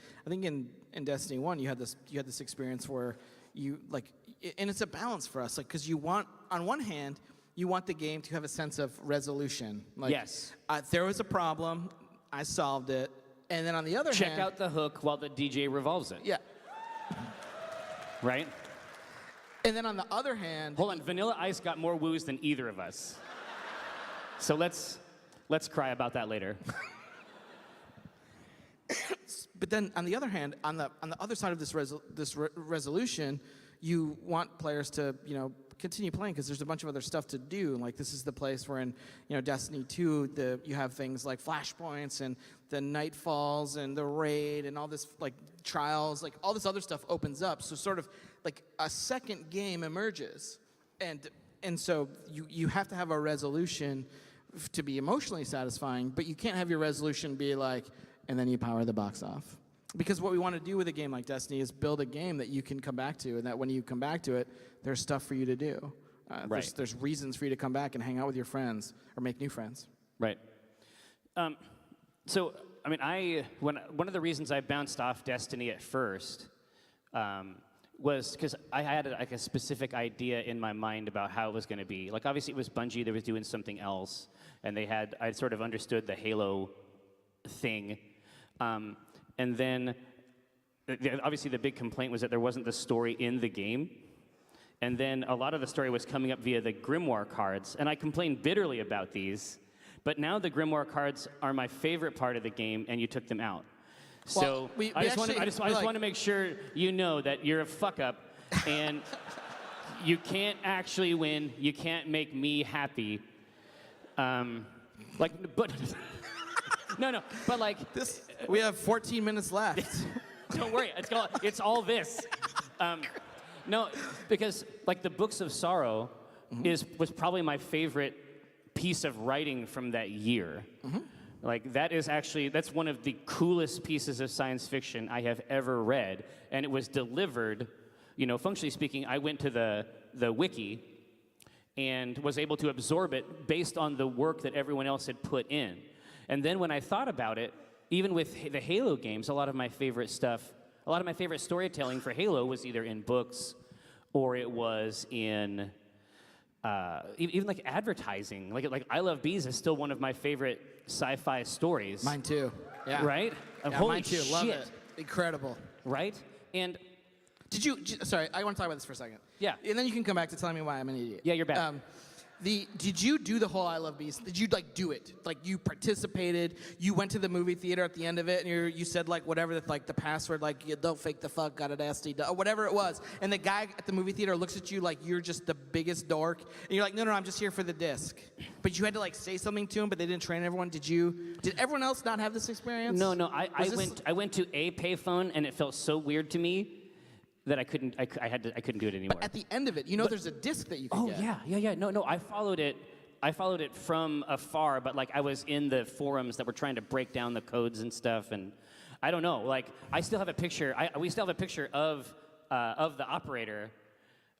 Destiny 1 you had this experience where you like, and it's a balance for us, like, because you want, on one hand, you want the game to have a sense of resolution. Like, yes. There was a problem, I solved it, and then on the other hand, check out the hook while the DJ revolves it. Yeah. Right. And then on the other hand, hold on, Vanilla Ice got more woos than either of us. So let's cry about that later. But then, on the other hand, on the other side of this resolution, you want players to continue playing because there's a bunch of other stuff to do. Like this is the place where in Destiny 2, you have things like flashpoints and the nightfalls and the raid and all this like trials, like all this other stuff opens up. So sort of like a second game emerges, and so you have to have a resolution to be emotionally satisfying, but you can't have your resolution be like, and then you power the box off. Because what we want to do with a game like Destiny is build a game that you can come back to, and that when you come back to it, there's stuff for you to do. Right. There's reasons for you to come back and hang out with your friends or make new friends. Right. So I mean, one of the reasons I bounced off Destiny at first was because I had like a specific idea in my mind about how it was going to be. Like, obviously, it was Bungie that was doing something else, and I sort of understood the Halo thing, and then obviously the big complaint was that there wasn't the story in the game. And then a lot of the story was coming up via the Grimoire cards, and I complained bitterly about these. But now the Grimoire cards are my favorite part of the game, and you took them out. So I just want to make sure you know that you're a fuck up, and you can't actually win. You can't make me happy. But This, we have 14 minutes left. Don't worry, it's all this. No, because like the Books of Sorrow was probably my favorite piece of writing from that year. Like that's one of the coolest pieces of science fiction I have ever read, and it was delivered. Functionally speaking, I went to the wiki and was able to absorb it based on the work that everyone else had put in. And then when I thought about it, even with the Halo games, a lot of my favorite storytelling for Halo was either in books or it was in even like advertising. Like I Love Bees is still one of my favorite sci-fi stories. Mine too. Yeah. Right? Yeah, Holy mine too. shit. Love it. Incredible. Right? And sorry, I want to talk about this for a second. Yeah. And then you can come back to telling me why I'm an idiot. Yeah, you're bad. Did you do the whole I Love Bees? Did you do it? Like you participated, you went to the movie theater at the end of it, and you said whatever the password, you don't fake the fuck, got it nasty, or whatever it was. And the guy at the movie theater looks at you like you're just the biggest dork, and you're like, no, I'm just here for the disc. But you had to say something to him, but they didn't train everyone. Did everyone else not have this experience? No, I went to a payphone, and it felt so weird to me that I couldn't do it anymore. But at the end of it, there's a disc that you can get. Oh yeah. No, I followed it from afar, but I was in the forums that were trying to break down the codes and stuff, and I don't know. I still have a picture. We still have a picture of the operator,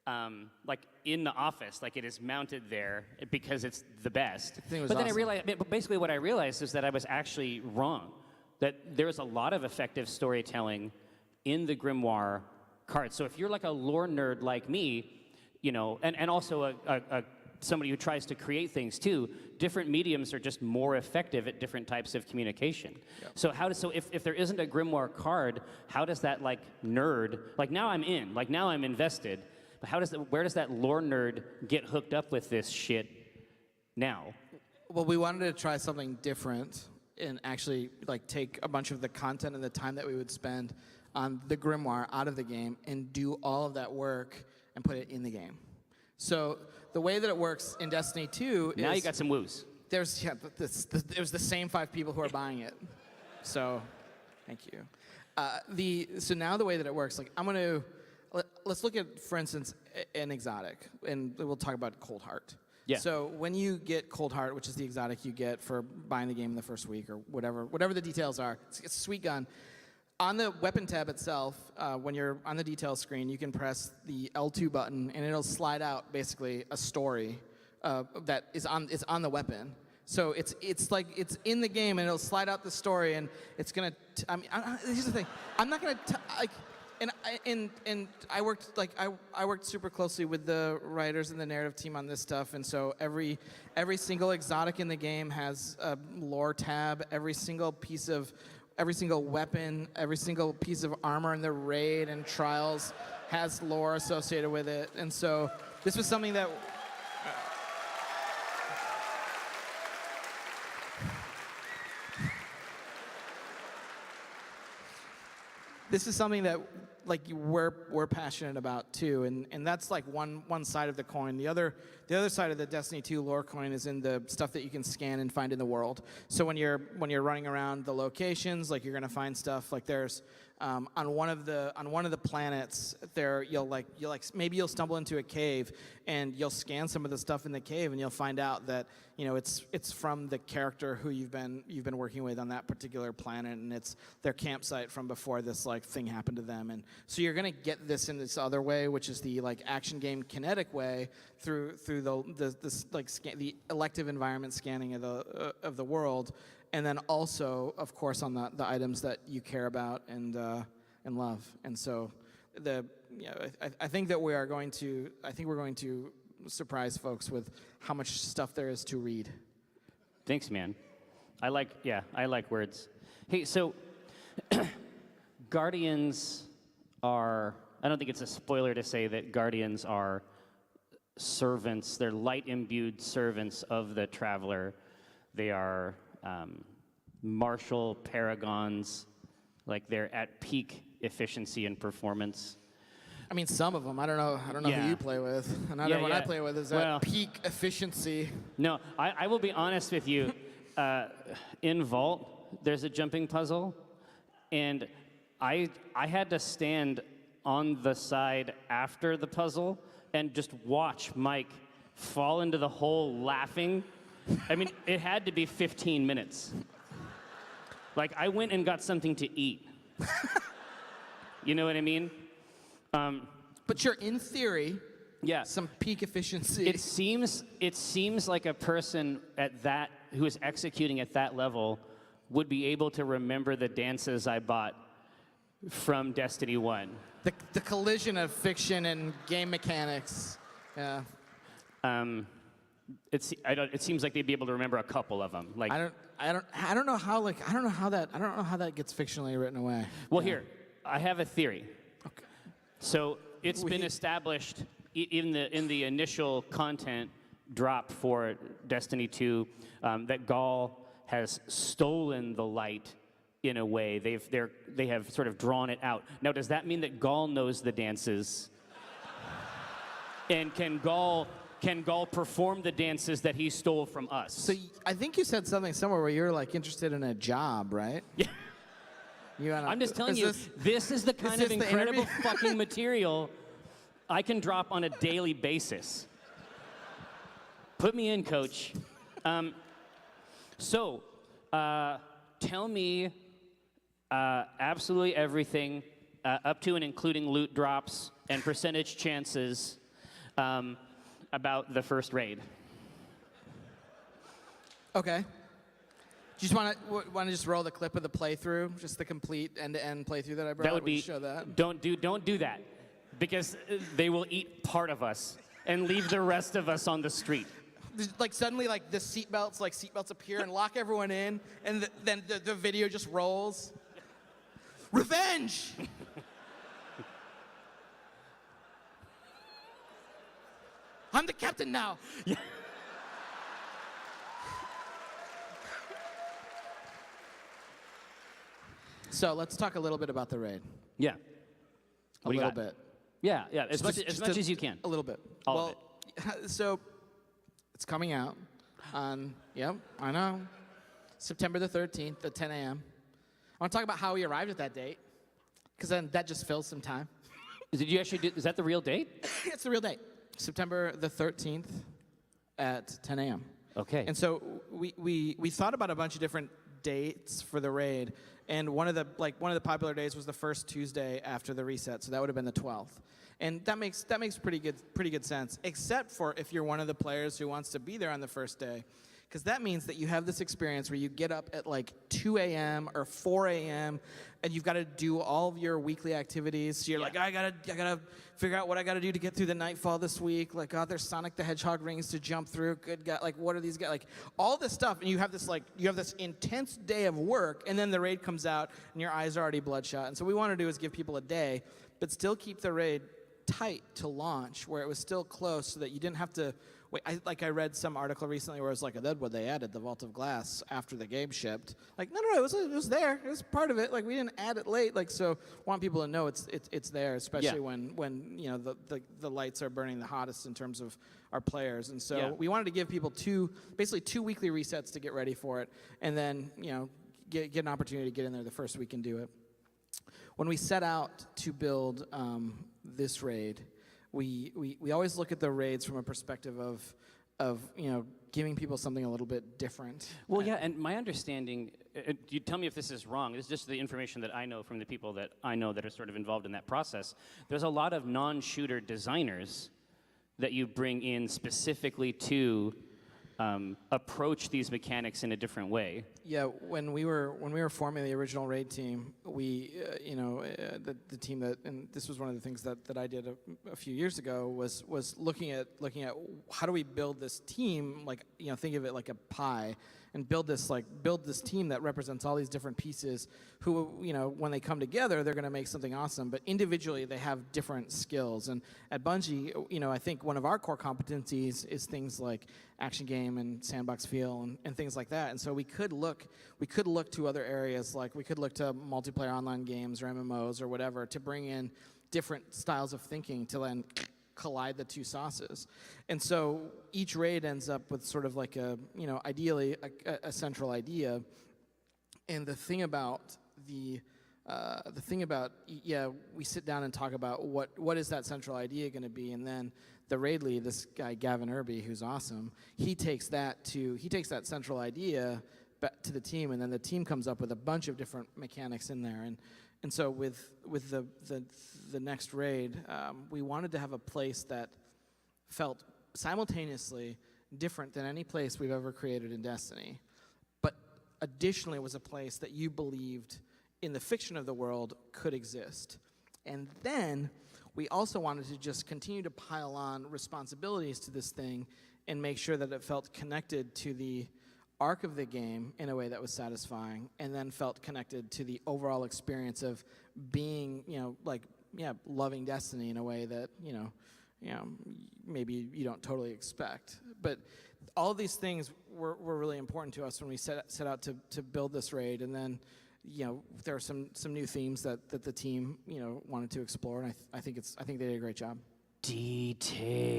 in the office. It is mounted there because it's the best. Then I realized, basically what I realized is that I was actually wrong. That there was a lot of effective storytelling in the Grimoire cards. So if you're a lore nerd like me, and also somebody who tries to create things too, different mediums are just more effective at different types of communication. Yep. So if there isn't a Grimoire card, how does that nerd, now I'm in, now I'm invested, but where does that lore nerd get hooked up with this shit now? Well, we wanted to try something different and actually take a bunch of the content and the time that we would spend on the Grimoire out of the game and do all of that work and put it in the game. So the way that it works in Destiny 2 is... Now you got some woos. There's the same 5 people who are buying it. So, thank you. So now the way that it works, let's look at, for instance, an exotic, and we'll talk about Cold Heart. Yeah. So when you get Cold Heart, which is the exotic you get for buying the game in the first week or whatever the details are, it's a sweet gun. On the weapon tab itself, when you're on the details screen, you can press the L2 button, and it'll slide out basically a story that is on the weapon. So it's in the game, and it'll slide out the story, and it's gonna. Here's the thing: I'm not gonna and I worked super closely with the writers and the narrative team on this stuff, and so every single exotic in the game has a lore tab. Every single weapon, every single piece of armor in the raid and trials has lore associated with it. And so this was something that... This is something that we're passionate about too, and that's one side of the coin. The other side of the Destiny 2 lore coin is in the stuff that you can scan and find in the world. So when you're running around the locations, you're gonna find stuff there's on one of the planets there maybe you'll stumble into a cave and you'll scan some of the stuff in the cave and you'll find out that it's from the character who you've been working with on that particular planet, and it's their campsite from before this thing happened to them. And so you're gonna get this in this other way, which is the action game kinetic way through the elective environment scanning of the world, and then also, of course, on the items that you care about and love. And so, I think that we're going to surprise folks with how much stuff there is to read. Thanks, man. I like words. Hey, so Guardians are, I don't think it's a spoiler to say that Guardians are servants. They're light-imbued servants of the Traveler. They are martial paragons. Like, they're at peak efficiency and performance. I mean, some of them. I don't know who you play with. And everyone I play with is at peak efficiency. No, I will be honest with you. In Vault, there's a jumping puzzle, and I had to stand on the side after the puzzle and just watch Mike fall into the hole laughing. I mean, it had to be 15 minutes. Like, I went and got something to eat. You know what I mean? But sure, in theory, some peak efficiency. It seems like a person who is executing at that level would be able to remember the dances I bought from Destiny 1. The collision of fiction and game mechanics. Yeah. It seems like they'd be able to remember a couple of them. Like, I don't know how that gets fictionally written away. Well, here, I have a theory. Okay. So it's been established in the initial content drop for Destiny 2 that Gaul has stolen the light in a way. They have sort of drawn it out. Now, does that mean that Gaul knows the dances? And can Gaul perform the dances that he stole from us? So I think you said something somewhere where you're like interested in a job, right? Yeah. I'm just telling you, this is the kind of incredible fucking material I can drop on a daily basis. Put me in, coach. So, tell me absolutely everything, up to and including loot drops and percentage chances about the first raid. Okay. Do you just want to just roll the clip of the playthrough, just the complete end-to-end playthrough that I brought? That would be. Show that. Don't do that, because they will eat part of us and leave the rest of us on the street. Like suddenly, like the seatbelts appear and lock everyone in, and then the video just rolls. Revenge. I'm the captain now. Yeah. So let's talk a little bit about the raid. Yeah. A little bit. Yeah. As much as you can. A little bit. All of it. So it's coming out on, I know, September the 13th at 10 a.m. I want to talk about how we arrived at that date, because then that just fills some time. Did you actually is that the real date? It's the real date. September the 13th at 10 a.m. Okay. And so we thought about a bunch of different dates for the raid, and one of the popular days was the first Tuesday after the reset, so that would have been the 12th. And that makes pretty good sense, except for if you're one of the players who wants to be there on the first day, because that means that you have this experience where you get up at like 2 a.m. or 4 a.m. and you've got to do all of your weekly activities. So you're like, I gotta figure out what I gotta do to get through the nightfall this week. Like, there's Sonic the Hedgehog rings to jump through. Good God, like, what are these guys? Like, all this stuff, and you have this intense day of work, and then the raid comes out, and your eyes are already bloodshot. And so what we want to do is give people a day, but still keep the raid tight to launch, where it was still close, so that you didn't have to wait. I read some article recently where it was like, that's what they added, the Vault of Glass, after the game shipped. Like, no, it was there. It was part of it. Like, we didn't add it late. Like, so want people to know it's there, especially when the lights are burning the hottest in terms of our players. And so we wanted to give people basically two weekly resets to get ready for it, and then get an opportunity to get in there the first week and do it. When we set out to build this raid, we always look at the raids from a perspective of giving people something a little bit different. Well, yeah, and my understanding, you tell me if this is wrong, it's just the information that I know from the people that I know that are sort of involved in that process. There's a lot of non-shooter designers that you bring in specifically to approach these mechanics in a different way. Yeah, when we were forming the original raid team, the team that, and this was one of the things that I did a few years ago, was looking at how do we build this team, like, think of it like a pie, and build this team that represents all these different pieces who, when they come together, they're going to make something awesome, but individually they have different skills. And at Bungie, I think one of our core competencies is things like action game and sandbox feel and things like that. And so we could look to other areas, like we could look to multiplayer online games or MMOs or whatever to bring in different styles of thinking to then collide the two sauces. And so each raid ends up with sort of like ideally a central idea. And the thing about we sit down and talk about what is that central idea going to be, and then the raid lead, this guy Gavin Irby, who's awesome, he takes that central idea back to the team, and then the team comes up with a bunch of different mechanics in there. And so with the next raid, we wanted to have a place that felt simultaneously different than any place we've ever created in Destiny, but additionally was a place that you believed in the fiction of the world could exist. And then we also wanted to just continue to pile on responsibilities to this thing and make sure that it felt connected to the arc of the game in a way that was satisfying, and then felt connected to the overall experience of being, loving Destiny in a way that, maybe you don't totally expect. But all of these things were really important to us when we set out to build this raid. And then, there are some new themes that the team, wanted to explore, and I think they did a great job. Details.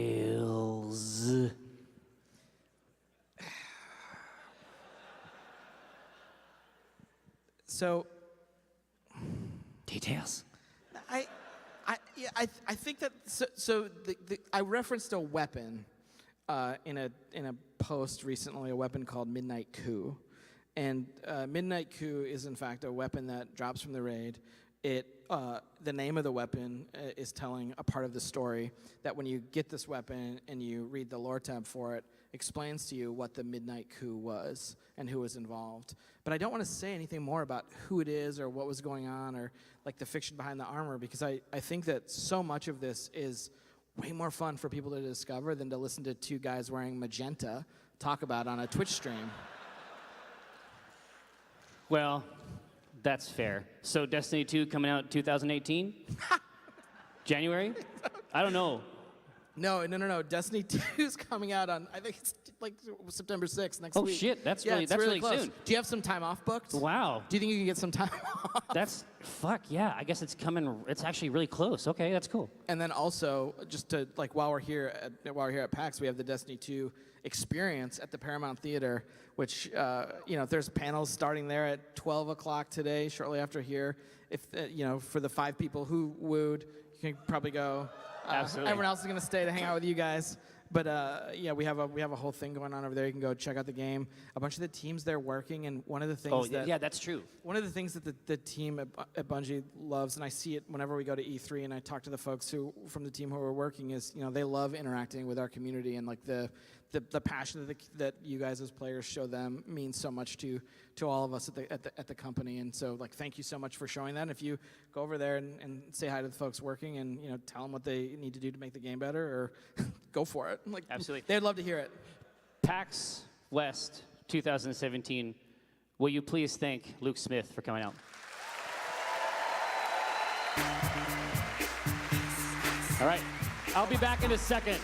So, details. I think that I referenced a weapon in a post recently, a weapon called Midnight Coup, and Midnight Coup is in fact a weapon that drops from the raid. The name of the weapon is telling a part of the story that when you get this weapon and you read the lore tab for it, explains to you what the Midnight Coup was and who was involved. But I don't want to say anything more about who it is or what was going on or like the fiction behind the armor, because I think that so much of this is way more fun for people to discover than to listen to two guys wearing magenta talk about on a Twitch stream. Well, that's fair. So Destiny 2 coming out 2018? January? I don't know. No. Destiny 2 is coming out on, I think it's like September 6th next week. Oh shit, that's yeah, really close. soon. Do you have some time off booked? Wow. Do you think you can get some time off? Fuck yeah, I guess it's actually really close. Okay, that's cool. And then also, just to, while we're here at PAX, we have the Destiny 2 experience at the Paramount Theater, which, there's panels starting there at 12 o'clock today, shortly after here. If, for the 5 people who wooed, you can probably go. Absolutely. Everyone else is going to stay to hang out with you guys. But we have a whole thing going on over there. You can go check out the game. A bunch of the teams there working, and one of the things that's true. One of the things that the team at Bungie loves, and I see it whenever we go to E3 and I talk to the folks from the team who are working, is they love interacting with our community, and like the passion that you guys as players show them means so much to all of us at the company. And so thank you so much for showing that. And if you go over there and say hi to the folks working and tell them what they need to do to make the game better, or go for it. Absolutely. They'd love to hear it. PAX West 2017. Will you please thank Luke Smith for coming out? All right. I'll be back in a second.